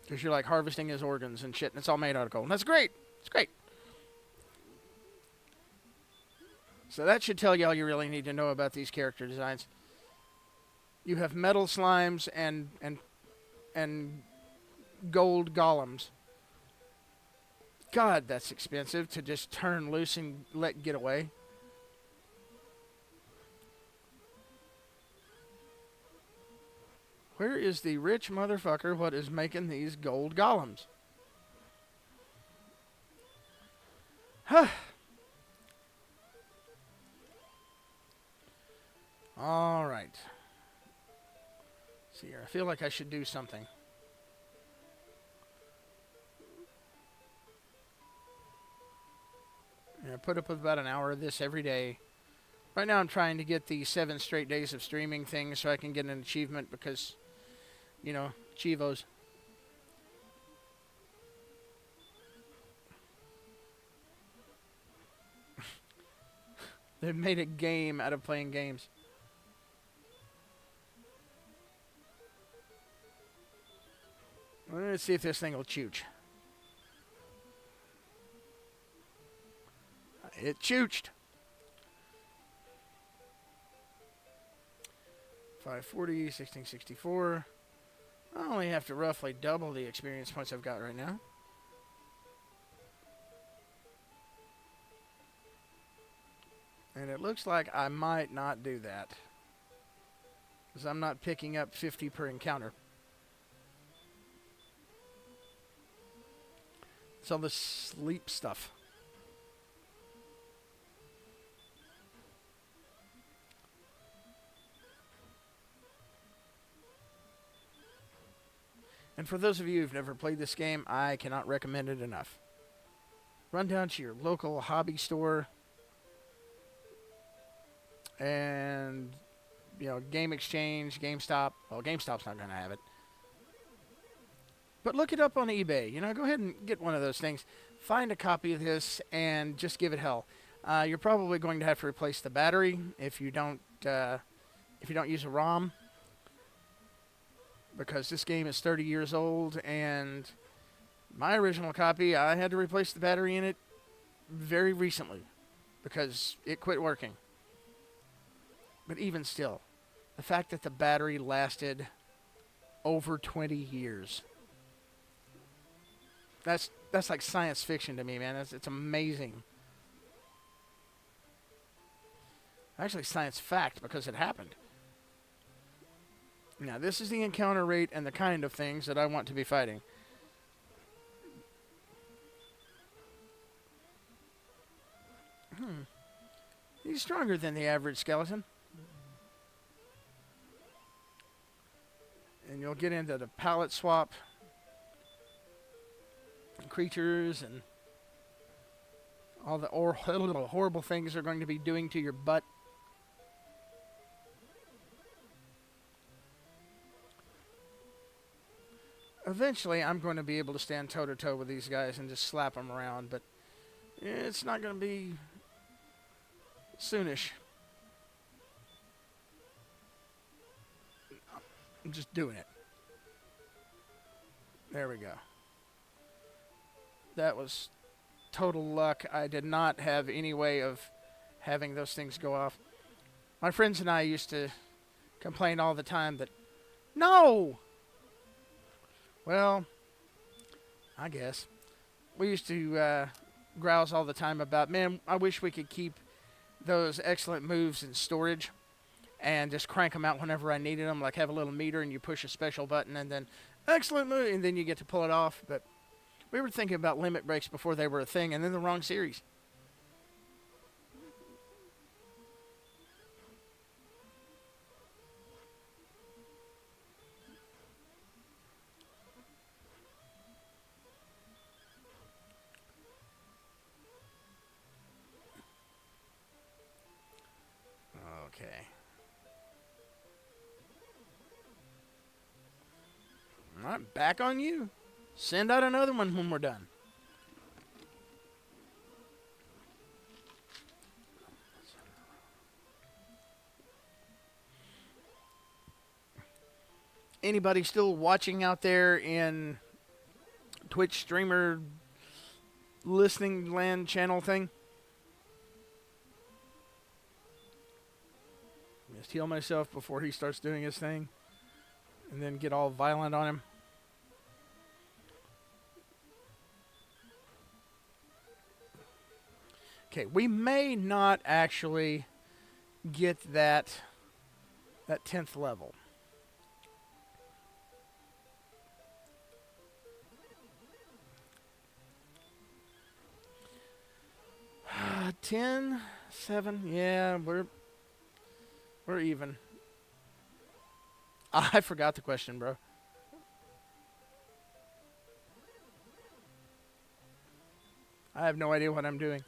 Because you're like harvesting his organs and shit. And it's all made out of gold. And that's great. It's great. So that should tell you all you really need to know about these character designs. You have metal slimes and gold golems. God, that's expensive to just turn loose and let get away. Where is the rich motherfucker what is making these gold golems? Huh. All right. See here. I feel like I should do something. I put up with about an hour of this every day. Right now I'm trying to get the 7 straight days of streaming thing so I can get an achievement because, you know, Chivos. They've made a game out of playing games. Let's see if this thing will chooch. It chooched. 540, 1664. I only have to roughly double the experience points I've got right now. And it looks like I might not do that, because I'm not picking up 50 per encounter. It's all this sleep stuff. And for those of you who've never played this game, I cannot recommend it enough. Run down to your local hobby store and, you know, Game Exchange, GameStop. Well, GameStop's not going to have it. But look it up on eBay. You know, go ahead and get one of those things. Find a copy of this and just give it hell. You're probably going to have to replace the battery if you don't use a ROM, because this game is 30 years old, and my original copy, I had to replace the battery in it very recently because it quit working. But even still, the fact that the battery lasted over 20 years, that's like science fiction to me, man. It's amazing. Actually, science fact, because it happened. Now, this is the encounter rate and the kind of things that I want to be fighting. He's stronger than the average skeleton. And you'll get into the palette swap creatures and all the horrible things they're going to be doing to your butt. Eventually, I'm going to be able to stand toe-to-toe with these guys and just slap them around, but it's not going to be soonish. I'm just doing it. There we go. That was total luck. I did not have any way of having those things go off. My friends and I used to complain all the time that, no! Well, I guess. We used to grouse all the time about, man, I wish we could keep those excellent moves in storage and just crank them out whenever I needed them, like have a little meter and you push a special button and then, excellent move, and then you get to pull it off. But we were thinking about limit breaks before they were a thing, and then the wrong series. Okay. All right, back on you. Send out another one when we're done. Anybody still watching out there in Twitch streamer listening land channel thing? Just heal myself before he starts doing his thing, and then get all violent on him. Okay, we may not actually get that 10th level. $10, $7, yeah, we're We're even. I forgot the question, bro. I have no idea what I'm doing.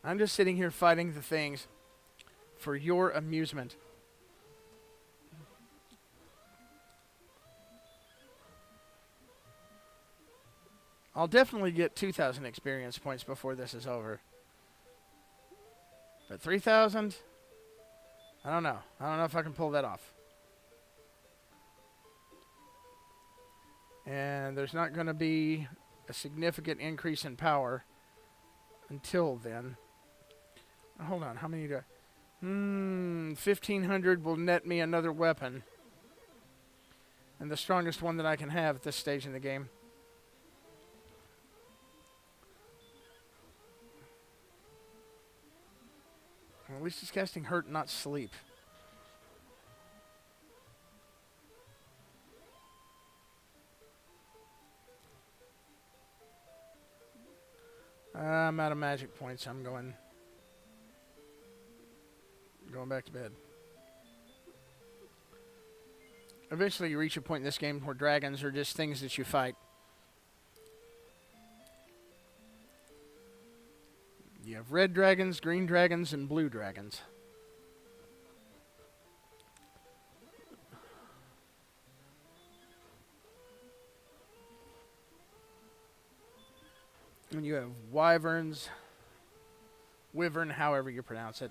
I'm just sitting here fighting the things for your amusement. I'll definitely get 2,000 experience points before this is over. But 3,000? I don't know. I don't know if I can pull that off. And there's not going to be a significant increase in power until then. Hold on, how many do I... 1,500 will net me another weapon. And the strongest one that I can have at this stage in the game. Well, at least it's casting hurt, not sleep. I'm out of magic points. I'm going back to bed. Eventually you reach a point in this game where dragons are just things that you fight. You have red dragons, green dragons, and blue dragons. And you have wyverns, wyvern, however you pronounce it.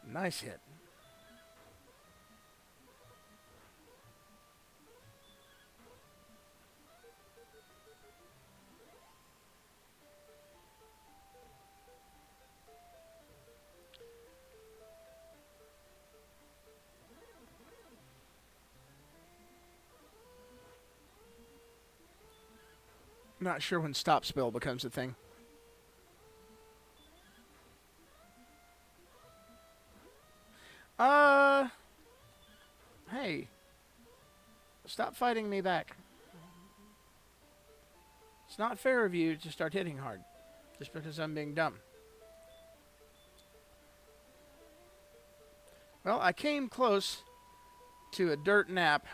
Nice hit. Not sure when stop spell becomes a thing. Hey. Stop fighting me back. It's not fair of you to start hitting hard. Just because I'm being dumb. Well, I came close to a dirt nap.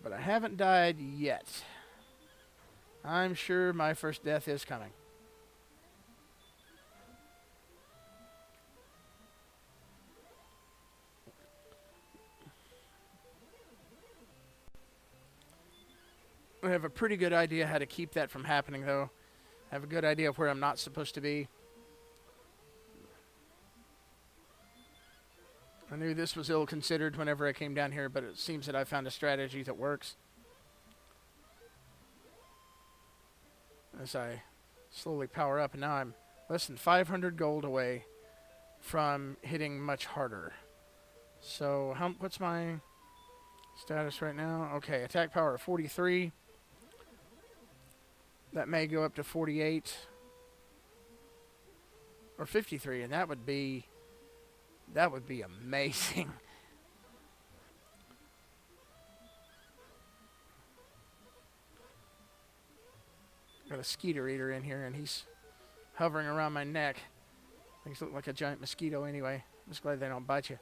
But I haven't died yet. I'm sure my first death is coming. I have a pretty good idea how to keep that from happening, though. I have a good idea of where I'm not supposed to be. I knew this was ill-considered whenever I came down here, but it seems that I found a strategy that works. As I slowly power up, and now I'm less than 500 gold away from hitting much harder. So, what's my status right now? Okay, attack power of 43. That may go up to 48. Or 53, and that would be amazing. Got a skeeter eater in here, and he's hovering around my neck. Things look like a giant mosquito anyway. I'm just glad they don't bite you.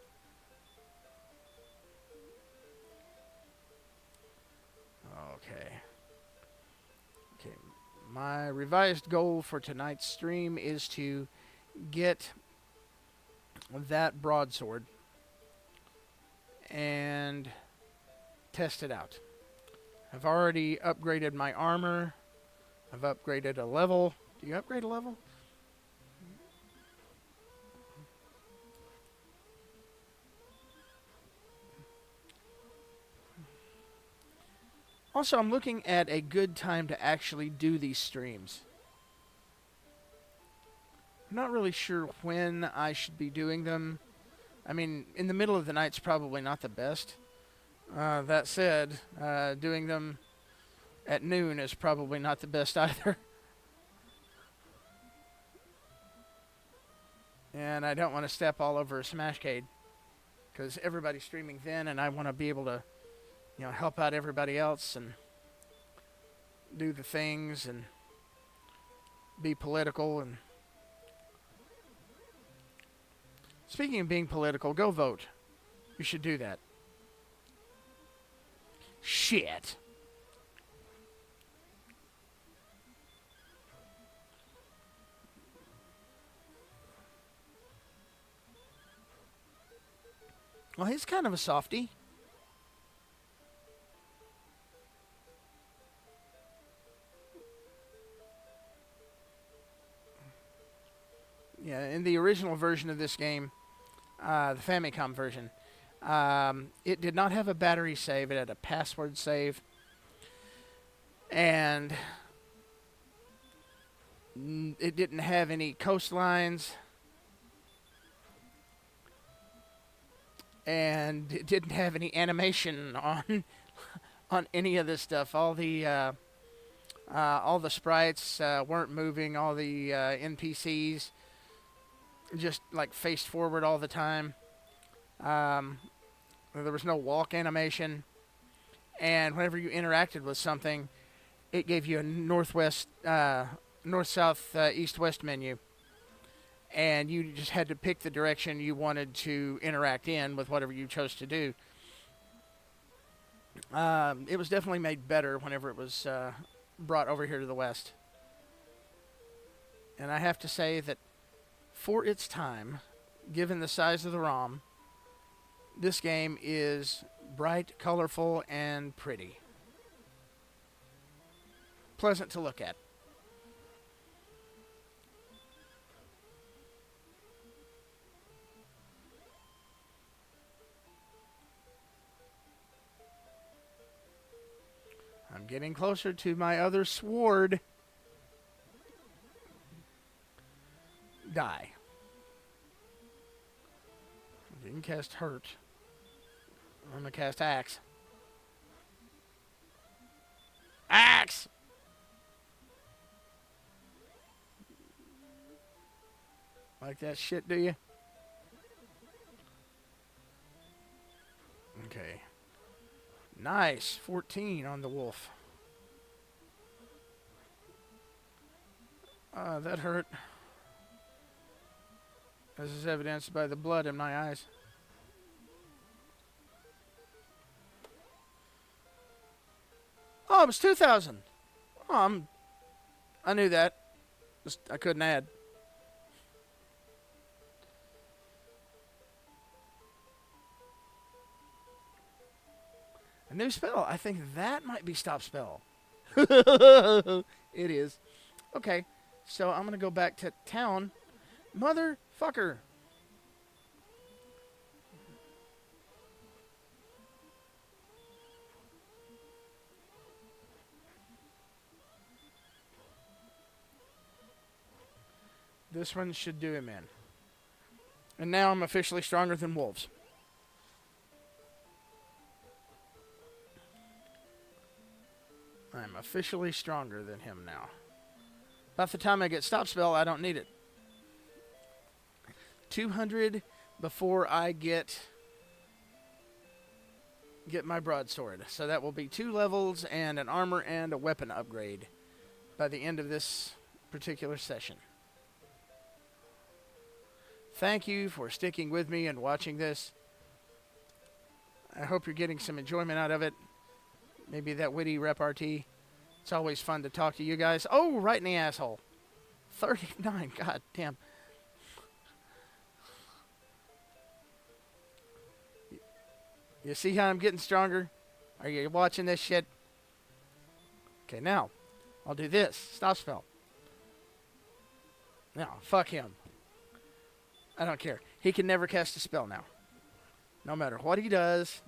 Okay. Okay. My revised goal for tonight's stream is to get that broadsword and test it out. I've already upgraded my armor. I've upgraded a level. Do you upgrade a level? Also, I'm looking at a good time to actually do these streams. I'm not really sure when I should be doing them. I mean, in the middle of the night's probably not the best. That said, doing them at noon is probably not the best either. And I don't want to step all over a Smashcade, because everybody's streaming then, and I want to be able to, help out everybody else and do the things and be political. And speaking of being political, go vote. You should do that. Shit. Well, he's kind of a softie. Yeah, in the original version of this game, the Famicom version, it did not have a battery save. It had a password save. And it didn't have any coastlines. And it didn't have any animation on any of this stuff. All the sprites weren't moving. All the NPCs just like faced forward all the time. There was no walk animation, and whenever you interacted with something, it gave you a north, south, east, west menu. And you just had to pick the direction you wanted to interact in with whatever you chose to do. It was definitely made better whenever it was brought over here to the West. And I have to say that for its time, given the size of the ROM, this game is bright, colorful, and pretty. Pleasant to look at. I'm getting closer to my other sword. Die. Didn't cast hurt. I'm gonna cast axe. Axe! Like that shit, do you? Okay. Nice. 14 on the wolf. That hurt. This is evidenced by the blood in my eyes. Oh, it was 2,000. Oh, I knew that. Just I couldn't add. A new spell. I think that might be stop spell. It is. Okay, so I'm going to go back to town. Motherfucker. This one should do him in. And now I'm officially stronger than wolves. I'm officially stronger than him now. About the time I get stop spell, I don't need it. 200 before I get my broadsword. So that will be 2 levels and an armor and a weapon upgrade by the end of this particular session. Thank you for sticking with me and watching this. I hope you're getting some enjoyment out of it. Maybe that witty repartee. It's always fun to talk to you guys. Oh, right in the asshole. 39. God damn. You see how I'm getting stronger? Are you watching this shit? Okay, now I'll do this. Stop spell. No, fuck him. I don't care. He can never cast a spell now. No matter what he does,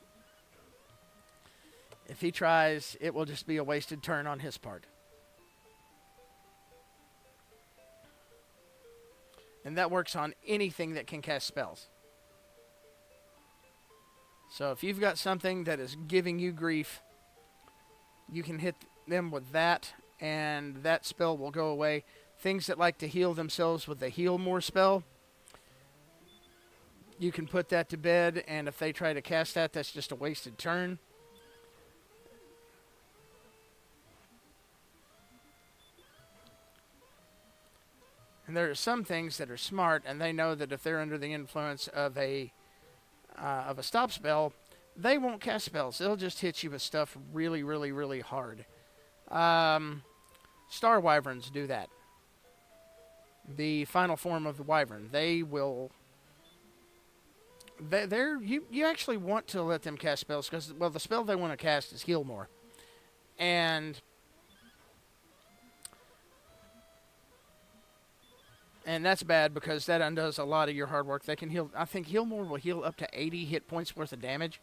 if he tries, it will just be a wasted turn on his part. And that works on anything that can cast spells. So if you've got something that is giving you grief, you can hit them with that, and that spell will go away. Things that like to heal themselves with the Heal More spell, you can put that to bed, and if they try to cast that, that's just a wasted turn. And there are some things that are smart, and they know that if they're under the influence of a stop spell, they won't cast spells. They'll just hit you with stuff really, really, really hard. Star Wyverns do that. The final form of the Wyvern. They will... You actually want to let them cast spells, because, well, the spell they want to cast is Heal More. And that's bad, because that undoes a lot of your hard work. They can heal... I think Heal More will heal up to 80 hit points worth of damage.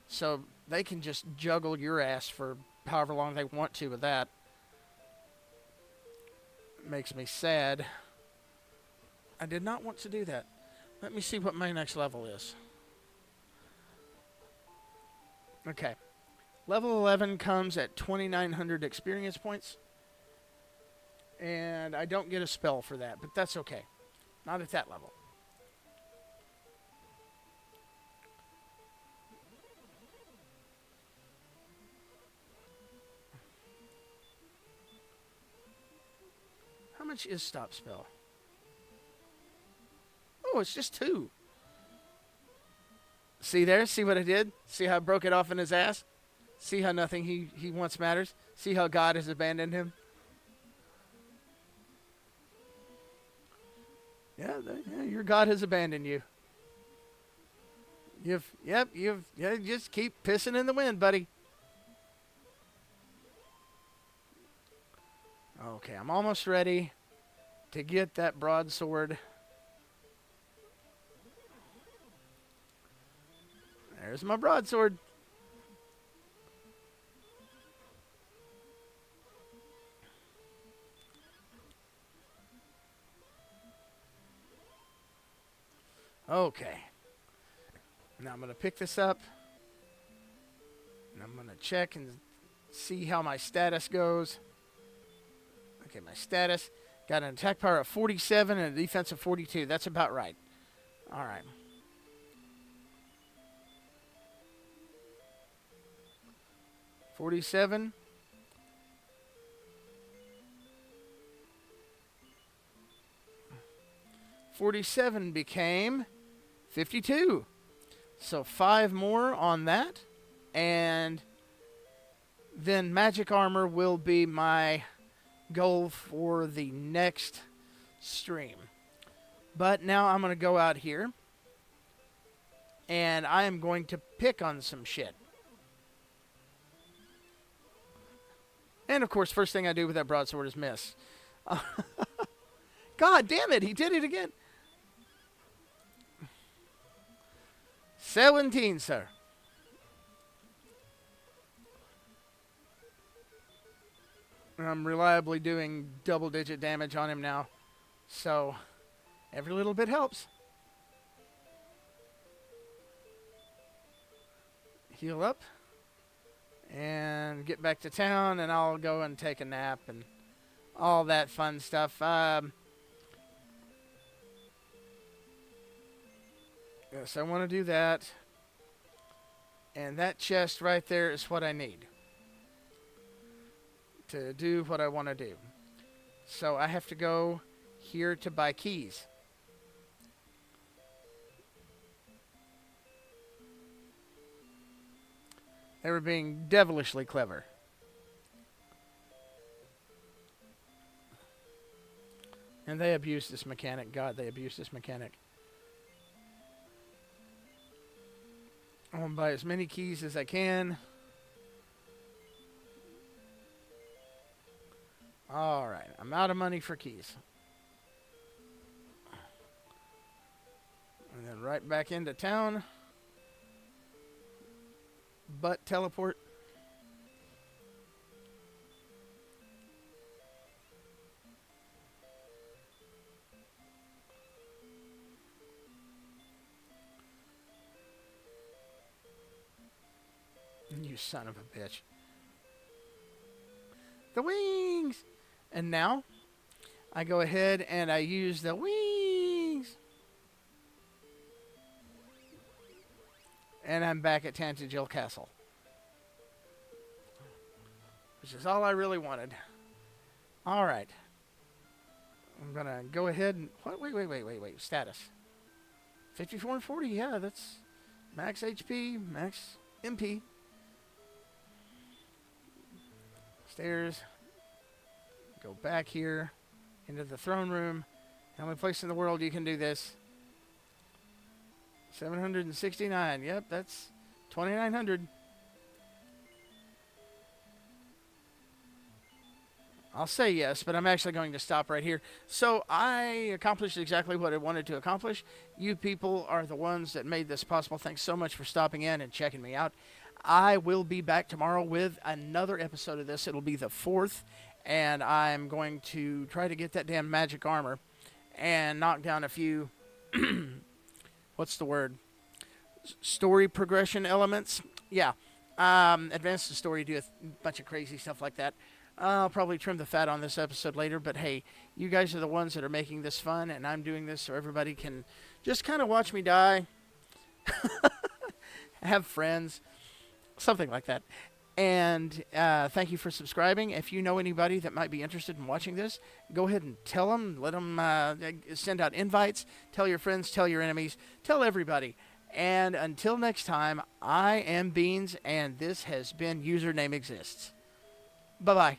So they can just juggle your ass for however long they want to with that. Makes me sad. I did not want to do that. Let me see what my next level is. Okay. Level 11 comes at 2,900 experience points. And I don't get a spell for that, but that's okay. Not at that level. How much is Stop Spell? Oh, it's just 2. See there? See what I did? See how I broke it off in his ass? See how nothing he wants matters? See how God has abandoned him? Yeah, your God has abandoned you. You just keep pissing in the wind, buddy. Okay, I'm almost ready to get that broadsword. There's my broadsword. Okay. Now I'm going to pick this up. And I'm going to check and see how my status goes. Okay, my status. Got an attack power of 47 and a defense of 42. That's about right. All right. $47. $47 became $52. So 5 more on that. And then magic armor will be my goal for the next stream. But now I'm going to go out here. And I am going to pick on some shit. And, of course, first thing I do with that broadsword is miss. God damn it, he did it again. 17, sir. I'm reliably doing double-digit damage on him now. So, every little bit helps. Heal up. And get back to town, and I'll go and take a nap and all that fun stuff. Yes, I want to do that. And that chest right there is what I need to do what I want to do. So I have to go here to buy keys. They were being devilishly clever. And they abused this mechanic. God, they abused this mechanic. I want to buy as many keys as I can. Alright, I'm out of money for keys. And then right back into town. But teleport. You son of a bitch. The wings! And now, I go ahead and I use the wings. And I'm back at Tantagel Castle. Which is all I really wanted. Alright. I'm going to go ahead and... What? Wait. Status. 54 and 40. Yeah, that's max HP, max MP. Stairs. Go back here into the throne room. The only place in the world you can do this. 769. Yep, that's 2,900. I'll say yes, but I'm actually going to stop right here. So I accomplished exactly what I wanted to accomplish. You people are the ones that made this possible. Thanks so much for stopping in and checking me out. I will be back tomorrow with another episode of this. It'll be the 4th, and I'm going to try to get that damn magic armor and knock down a few, what's the word? Story progression elements. Yeah. Advance the story, do a bunch of crazy stuff like that. I'll probably trim the fat on this episode later, but hey, you guys are the ones that are making this fun, and I'm doing this so everybody can just kind of watch me die, have friends, something like that. And thank you for subscribing. If you know anybody that might be interested in watching this, go ahead and tell them, let them send out invites, tell your friends, tell your enemies, tell everybody. And until next time, I am Beans, and this has been UserNameExists. Bye-bye.